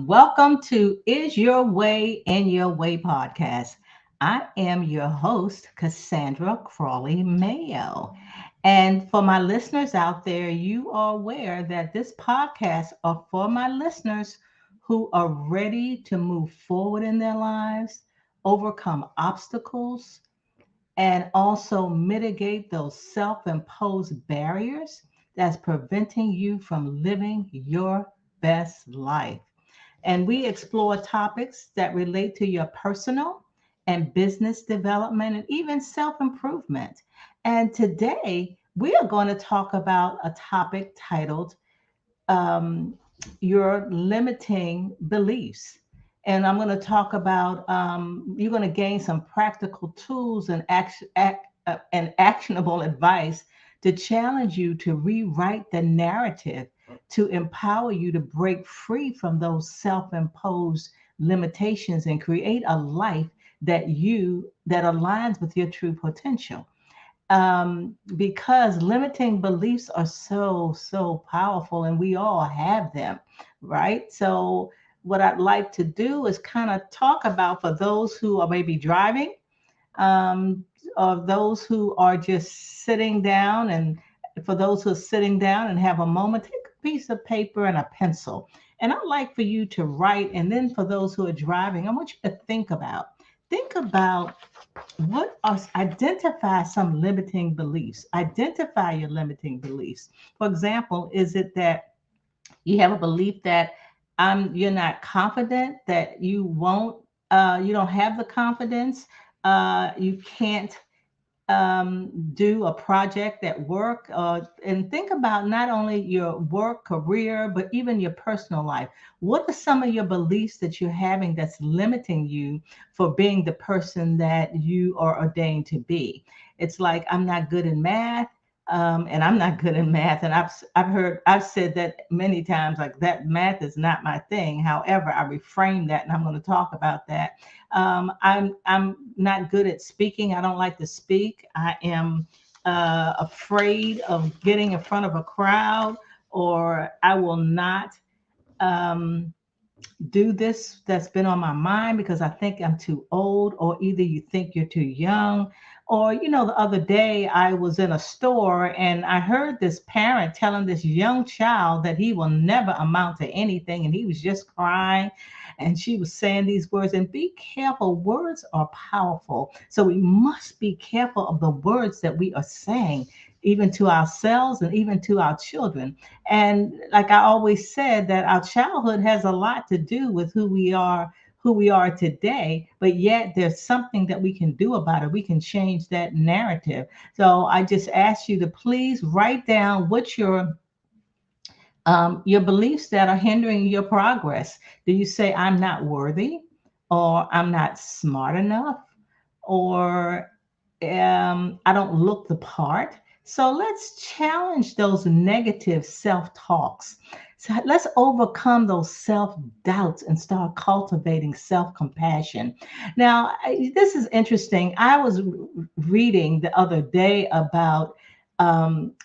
Welcome to Is Your Way in Your Way podcast. I am your host, Cassandra Crawley Mayo. And for my listeners out there, you are aware that this podcast are for my listeners who are ready to move forward in their lives, overcome obstacles, and also mitigate those self-imposed barriers that's preventing you from living your best life. And we explore topics that relate to your personal and business development and even self improvement. And today we are going to talk about a topic titled um, Your Limiting Beliefs. And I'm going to talk about, you're going to gain some practical tools and actionable advice to challenge you to rewrite the narrative, to empower you to break free from those self-imposed limitations and create a life that aligns with your true potential. Because limiting beliefs are so powerful and we all have them, right? So what I'd like to do is kind of talk about, for those who are maybe driving, um, or those who are just sitting down, and for those who are sitting down and have a moment, take a piece of paper and a pencil. And I'd like for you to write. And then for those who are driving, I want you to think about what are, identify some limiting beliefs. Identify your limiting beliefs. For example, is it that you have a belief that you're not confident, that you don't have the confidence, you can't do a project at work, and think about not only your work career, but even your personal life. What are some of your beliefs that you're having that's limiting you for being the person that you are ordained to be? It's like, I'm not good in math. And I'm not good in math, and I've said that many times, like that math is not my thing. However, I reframe that, and I'm going to talk about that. I'm not good at speaking. I don't like to speak. I am afraid of getting in front of a crowd, or I will not um, do this that's been on my mind because I think I'm too old, or either you think you're too young. Or, the other day I was in a store and I heard this parent telling this young child that he will never amount to anything, and he was just crying. And she was saying these words, and be careful, words are powerful. So we must be careful of the words that we are saying, even to ourselves and even to our children. And like I always said, that our childhood has a lot to do with who we are today, but yet there's something that we can do about it. We can change that narrative. So I just ask you to please write down what your beliefs that are hindering your progress. Do you say, I'm not worthy, or I'm not smart enough, or I don't look the part? So let's challenge those negative self talks. So let's overcome those self doubts and start cultivating self compassion. Now, this is interesting. I was reading the other day about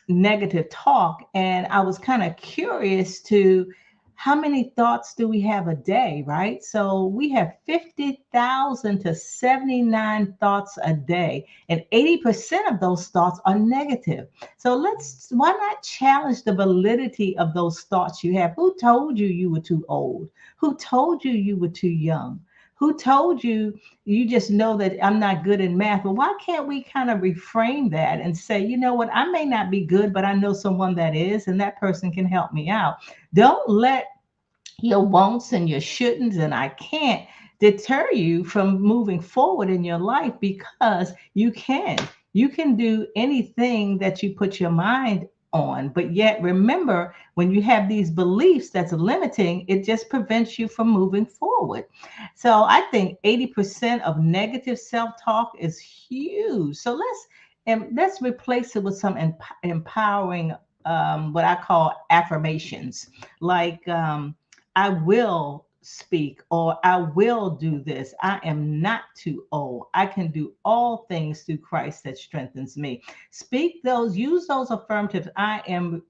negative talk, and I was kind of curious to how many thoughts do we have a day, right? So we have 50,000 to 79 thoughts a day, and 80% of those thoughts are negative. So why not challenge the validity of those thoughts you have? Who told you you were too old? Who told you you were too young? Who told you you just know that I'm not good in math? Well, why can't we kind of reframe that and say, you know what, I may not be good, but I know someone that is, and that person can help me out. Don't let your wants and your shouldn'ts and I can't deter you from moving forward in your life, because you can do anything that you put your mind on. But yet, remember, when you have these beliefs that's limiting, it just prevents you from moving forward. So I think 80% of negative self-talk is huge. So let's replace it with some empowering, what I call affirmations, like I will speak, or I will do this. I am not too old. I can do all things through Christ that strengthens me. Speak those, use those affirmatives. I am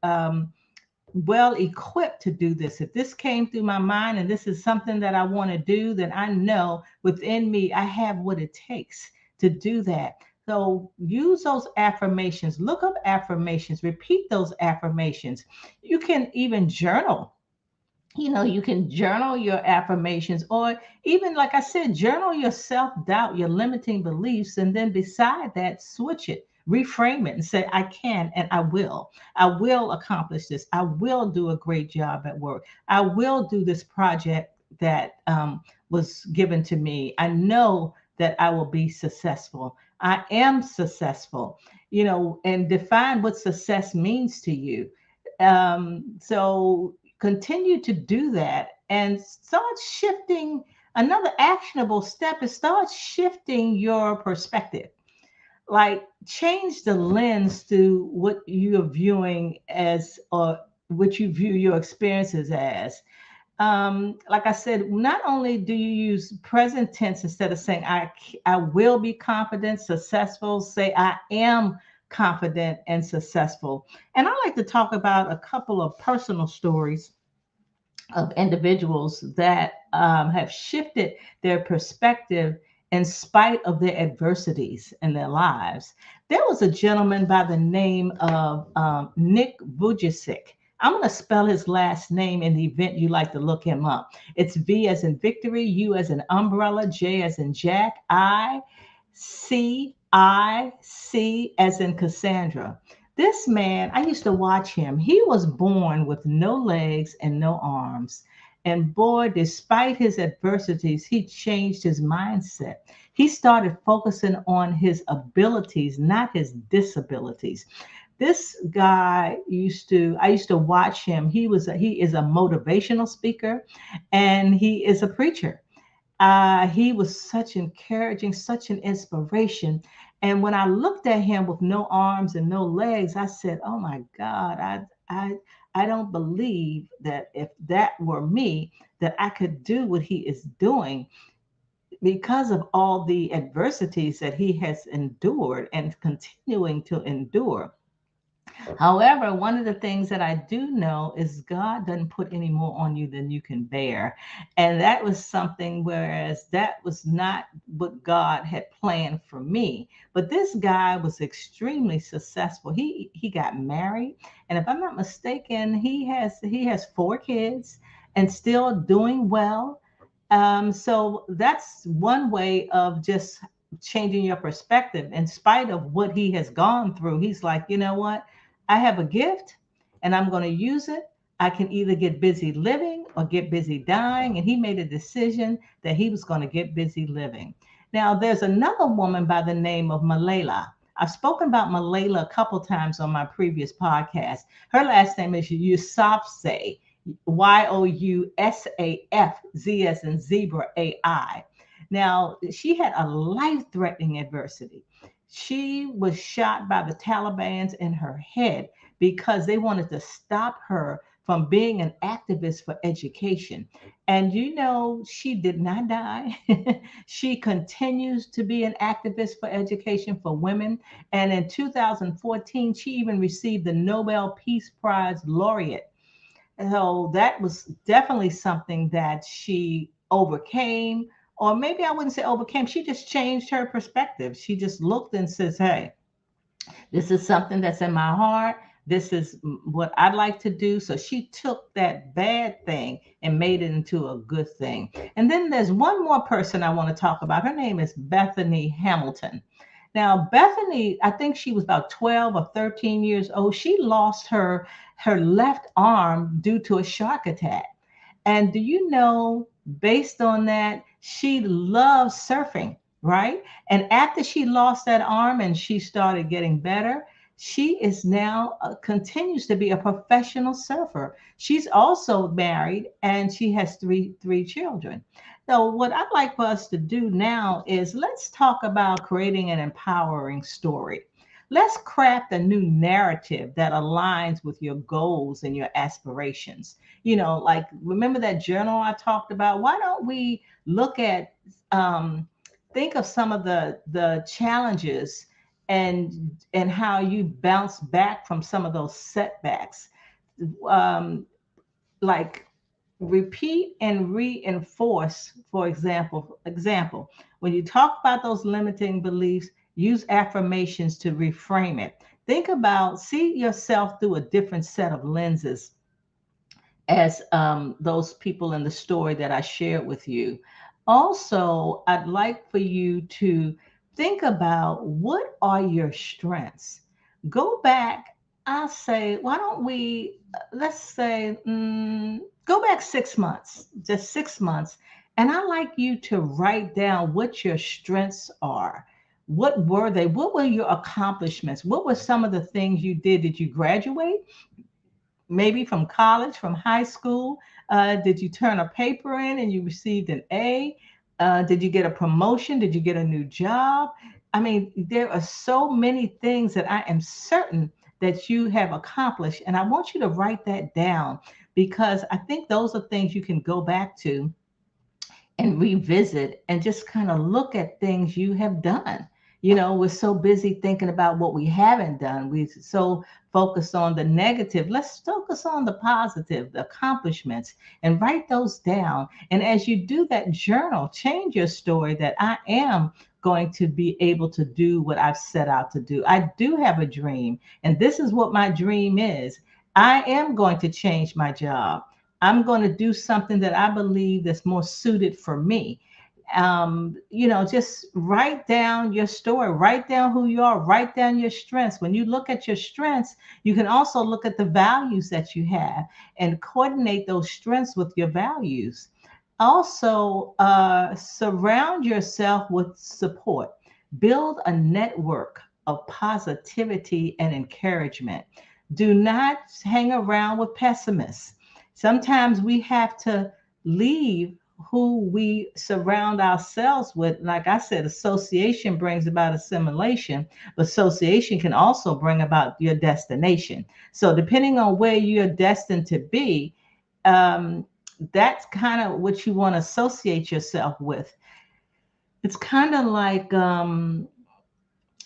well equipped to do this. If this came through my mind and this is something that I want to do, then I know within me I have what it takes to do that. So use those affirmations, look up affirmations, repeat those affirmations. You can even journal. You can journal your affirmations, or even, like I said, journal your self-doubt, your limiting beliefs, and then beside that, switch it, reframe it, and say, I can and I will accomplish this. I will do a great job at work. I will do this project that was given to me. I know that I will be successful. I am successful. And define what success means to you. So continue to do that and start shifting. Another actionable step is start shifting your perspective. Like, change the lens to what you're viewing as, or what you view your experiences as. Like I said, not only do you use present tense instead of saying I will be confident, successful, say I am confident and successful. And I like to talk about a couple of personal stories of individuals that have shifted their perspective in spite of their adversities in their lives. There was a gentleman by the name of Nick Vujicic. I'm going to spell his last name in the event you like to look him up. It's V as in victory, U as in umbrella, J as in Jack, I C as in Cassandra. This man, I used to watch him. He was born with no legs and no arms. And boy, despite his adversities, he changed his mindset. He started focusing on his abilities, not his disabilities. This guy I used to watch him. He is a motivational speaker, and he is a preacher. He was such encouraging, such an inspiration. And when I looked at him with no arms and no legs, I said, "Oh my God, I don't believe that if that were me, that I could do what he is doing because of all the adversities that he has endured and continuing to endure." However, one of the things that I do know is God doesn't put any more on you than you can bear. And that was something, whereas that was not what God had planned for me. But this guy was extremely successful. He got married, and if I'm not mistaken, he has 4 kids and still doing well. So that's one way of just changing your perspective. In spite of what he has gone through, he's like, you know what? I have a gift and I'm going to use it. I can either get busy living or get busy dying. And he made a decision that he was going to get busy living. Now, there's another woman by the name of Malala. I've spoken about Malala a couple times on my previous podcast. Her last name is Yousafzai, Yousafz, as in zebra, AI. Now, she had a life-threatening adversity. She was shot by the Taliban's in her head because they wanted to stop her from being an activist for education. And she did not die. She continues to be an activist for education for women. And in 2014, she even received the Nobel Peace Prize laureate. So that was definitely something that she overcame, or maybe I wouldn't say overcame. She just changed her perspective. She just looked and says, hey, this is something that's in my heart. This is what I'd like to do. So she took that bad thing and made it into a good thing. And then there's one more person I want to talk about. Her name is Bethany Hamilton. Now, Bethany, I think she was about 12 or 13 years old. She lost her left arm due to a shark attack. And do you know, based on that, she loves surfing, right? And after she lost that arm and she started getting better, She is now continues to be a professional surfer. She's also married and she has three children. So what I'd like for us to do now is let's talk about creating an empowering story. Let's craft a new narrative that aligns with your goals and your aspirations. Like remember that journal I talked about? Why don't we look at um, think of some of the challenges and how you bounce back from some of those setbacks. Um, like repeat and reinforce. For example, when you talk about those limiting beliefs, use affirmations to reframe it. Think about, see yourself through a different set of lenses as those people in the story that I shared with you. Also, I'd like for you to think about what are your strengths. Go back. I'll say, why don't we, let's say, go back 6 months, just 6 months. And I like you to write down what your strengths are. What were they? What were your accomplishments? What were some of the things you did? Did you graduate? Maybe from college, from high school? Did you turn a paper in and you received an A? Did you get a promotion? Did you get a new job? I mean, there are so many things that I am certain that you have accomplished. And I want you to write that down because I think those are things you can go back to and revisit and just kind of look at things you have done. We're so busy thinking about what we haven't done. We're so focused on the negative. Let's focus on the positive, the accomplishments, and write those down. And as you do that, journal, change your story that I am going to be able to do what I've set out to do. I do have a dream, and this is what my dream is. I am going to change my job. I'm going to do something that I believe that's more suited for me. Just write down your story, write down who you are, write down your strengths. When you look at your strengths, you can also look at the values that you have and coordinate those strengths with your values. Also, surround yourself with support. Build a network of positivity and encouragement. Do not hang around with pessimists. Sometimes we have to leave who we surround ourselves with. Like I said, association brings about assimilation, but association can also bring about your destination. So, depending on where you're destined to be, um, that's kind of what you want to associate yourself with. It's kind of like,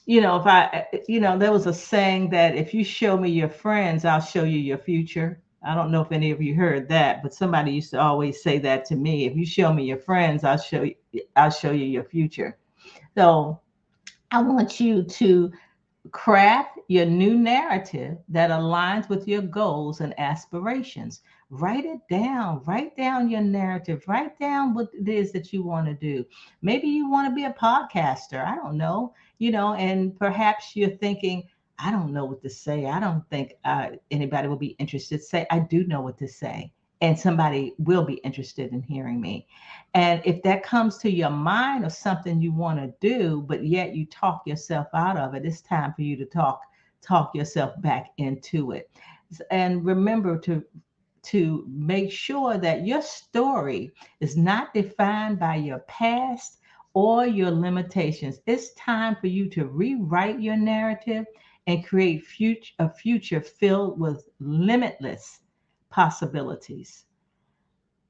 if there was a saying that if you show me your friends, I'll show you your future. I don't know if any of you heard that, but somebody used to always say that to me. If you show me your friends, I'll show you your future. So I want you to craft your new narrative that aligns with your goals and aspirations. Write it down. Write down your narrative. Write down what it is that you want to do. Maybe you want to be a podcaster. I don't know. And perhaps you're thinking, I don't know what to say. I don't think anybody will be interested. Say, I do know what to say. And somebody will be interested in hearing me. And if that comes to your mind of something you want to do, but yet you talk yourself out of it, it's time for you to talk yourself back into it. And remember to make sure that your story is not defined by your past or your limitations. It's time for you to rewrite your narrative and create a future filled with possibilities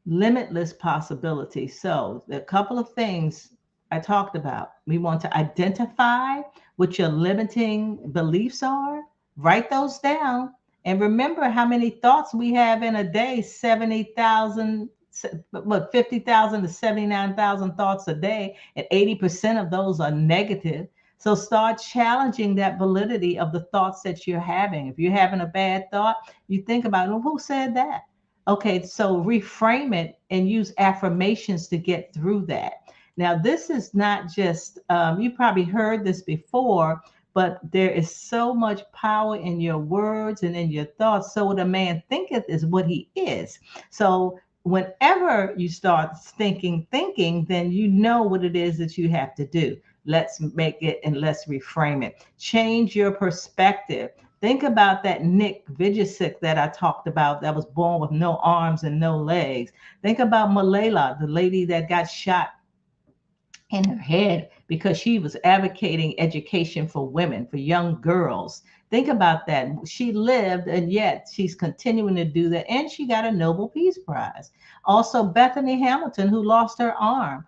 limitless possibilities. So, the couple of things I talked about. We want to identify what your limiting beliefs are, write those down, and remember how many thoughts we have in a day 70,000. What, 50,000 to 79,000 thoughts a day, and 80% of those are negative. So start challenging that validity of the thoughts that you're having. If you're having a bad thought, you think about, well, who said that? Okay, so reframe it and use affirmations to get through that. Now, this is not just, you probably heard this before, but there is so much power in your words and in your thoughts. So, what a man thinketh is what he is. So, whenever you start thinking, then you know what it is that you have to do. Let's make it and let's reframe it. Change your perspective. Think about that Nick Vujicic that I talked about that was born with no arms and no legs. Think about Malela, the lady that got shot in her head because she was advocating education for women, for young girls. Think about that. She lived, and yet she's continuing to do that. And she got a Nobel Peace Prize. Also, Bethany Hamilton, who lost her arm.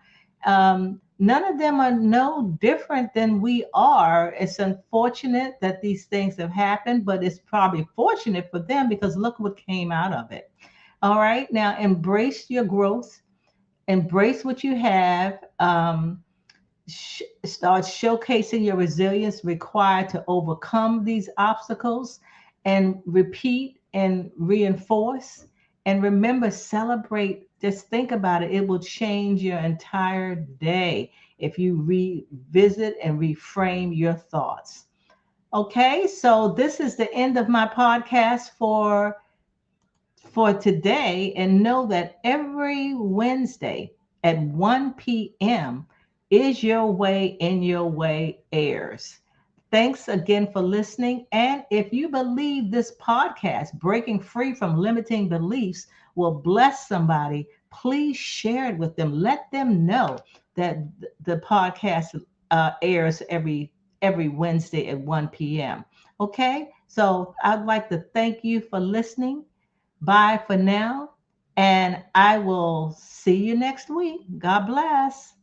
None of them are no different than we are. It's unfortunate that these things have happened, but it's probably fortunate for them because look what came out of it. All right. Now, embrace your growth, embrace what you have. Start showcasing your resilience required to overcome these obstacles, and repeat and reinforce. And remember, celebrate. Just think about it. It will change your entire day if you revisit and reframe your thoughts. Okay, so this is the end of my podcast for today, and know that every Wednesday at 1 p.m. Is Your Way in Your Way airs. Thanks again for listening. And if you believe this podcast, Breaking Free from Limiting Beliefs, will bless somebody, please share it with them. Let them know that the podcast airs every Wednesday at 1 p.m. Okay, so I'd like to thank you for listening. Bye for now, and I will see you next week. God bless.